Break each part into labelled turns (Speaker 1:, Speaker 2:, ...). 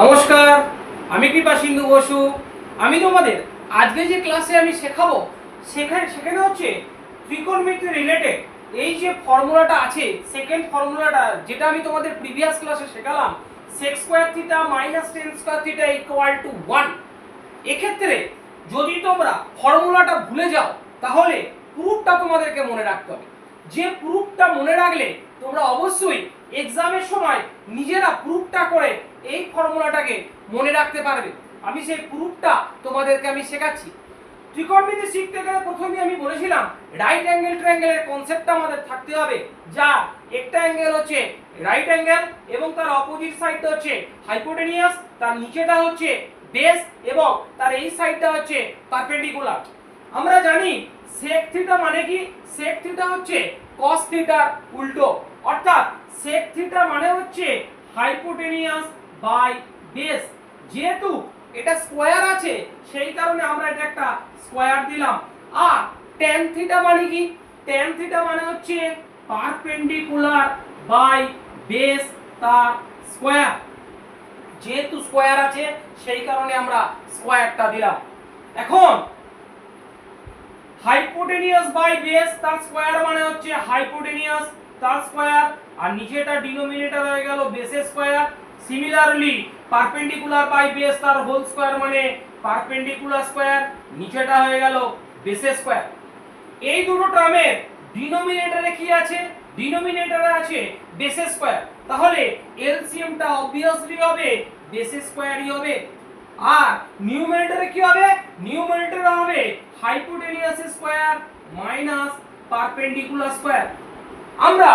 Speaker 1: নমস্কার, আমি কৃপা সিন্ধু বসু। আমি তোমাদের আজকে যে ক্লাসে আমি শেখাবো সেখানে হচ্ছে ত্রিকোণমিতি রিলেটেড এই যে ফর্মুলাটা আছে, সেকেন্ড ফর্মুলাটা যেটা আমি তোমাদের প্রিভিয়াস ক্লাসে শেখালাম, sec square theta minus tan square theta equal to 1। এক্ষেত্রে যদি তোমরা ফর্মুলাটা ভুলে যাও তাহলে প্রুফটা তোমাদেরকে মনে রাখতে হবে। যে প্রুফটা মনে রাখলে তোমরা অবশ্যই এক্সামের সময় নিজেরা প্রুফটা করে এই ফর্মুলাটাকে মনে রাখতে পারবে। আমি সেই প্রুফটা তোমাদেরকে আমি শেখাচ্ছি। ত্রিকোণমিতি শিখতে গেলে প্রথমে আমি বলেছিলাম রাইট অ্যাঙ্গেল ট্রায়াঙ্গেলের কনসেপ্টটা আমাদের থাকতে হবে, যা একটা অ্যাঙ্গেল হচ্ছে রাইট অ্যাঙ্গেল এবং তার অপোজিট সাইডটা হচ্ছে হাইপোটেনিয়াস, তার নিচেটা হচ্ছে বেস এবং তার এই সাইডটা হচ্ছে পারপেন্ডিকুলার। আমরা জানি sec থিটা মানে কি? sec থিটা হচ্ছে cos থিটার উল্টো, অর্থাৎ sec থিটা মানে হচ্ছে হাইপোটেনিয়াস বাই বেস। যেহেতু এটা স্কয়ার আছে সেই কারণে আমরা এটা একটা স্কয়ার দিলাম। আর tan থিটা মানে কি? tan থিটা মানে হচ্ছে পারপেন্ডিকুলার বাই বেস তার স্কয়ার। যেহেতু স্কয়ার আছে সেই কারণে আমরা স্কয়ারটা দিলাম। এখন হাইপোটেনিয়াস বাই বেস তার স্কয়ার মানে হচ্ছে হাইপোটেনিয়াস তার স্কয়ার, আর নিচেটা ডিনোমিনেটর হয়ে গেল বেসের square. Similarly perpendicular by base তার হোল স্কয়ার মানে পারপেন্ডিকুলার স্কয়ার, নিচেটা হয়ে গেল বেসের স্কয়ার। এই দুটো টার্মের ডিনোমিনেটরে কি আছে? ডিনোমিনেটরে আছে বেসের স্কয়ার, তাহলে এলসিএমটা অবভিয়াসলি হবে বেসের স্কয়ারই হবে। আর নিউমারেটরে কি হবে? নিউমারেটরে হবে hypotenuse square minus perpendicular square. আমরা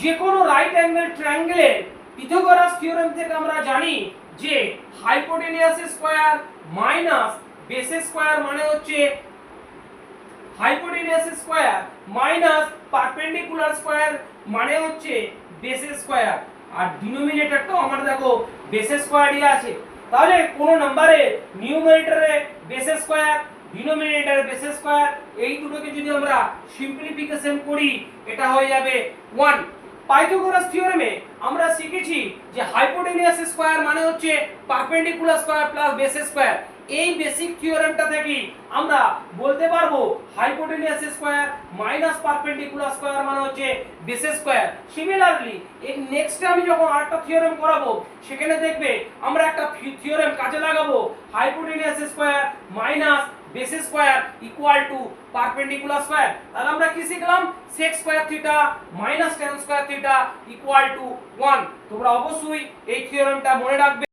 Speaker 1: যে কোনো রাইট অ্যাঙ্গেল ট্রায়াঙ্গেলের পিথাগোরাস থিওরেম থেকে আমরা জানি যে hypotenuse square minus base square মানে হচ্ছে hypotenuse square minus perpendicular square মানে হচ্ছে বেস স্কয়ার। আর ডিনোমিনেটরটাও আমরা দেখো বেস স্কয়ারই আছে। তাহলে কোন নম্বরে নিউমারেটরে বেস স্কয়ার, ডিনোমিনেটরে বেস স্কয়ার, এই দুটোকে যদি আমরা সিম্পলিফিকেশন করি এটা হয়ে যাবে 1। পাইথাগোরাস থিওরেমে আমরা শিখেছি যে হাইপোটেনিয়াস স্কয়ার মানে হচ্ছে perpendicular square plus base square. এই বেসিক থিওরেমটা থেকে আমরা বলতে পারবো hypotenuse square minus perpendicular square মানে হচ্ছে বেস স্কয়ার। সিমিলারলি এই নেক্সটে আমি যখন আরেকটা থিওরেম করাবো সেখানে দেখবে আমরা একটা থিওরেম কাজে লাগাবো, hypotenuse square minus base square equal to perpendicular square. তাহলে আমরা কি শিখলাম? sec square theta minus tan square theta equal to 1। তোমরা অবশ্যই এই থিওরেমটা মনে রাখবে।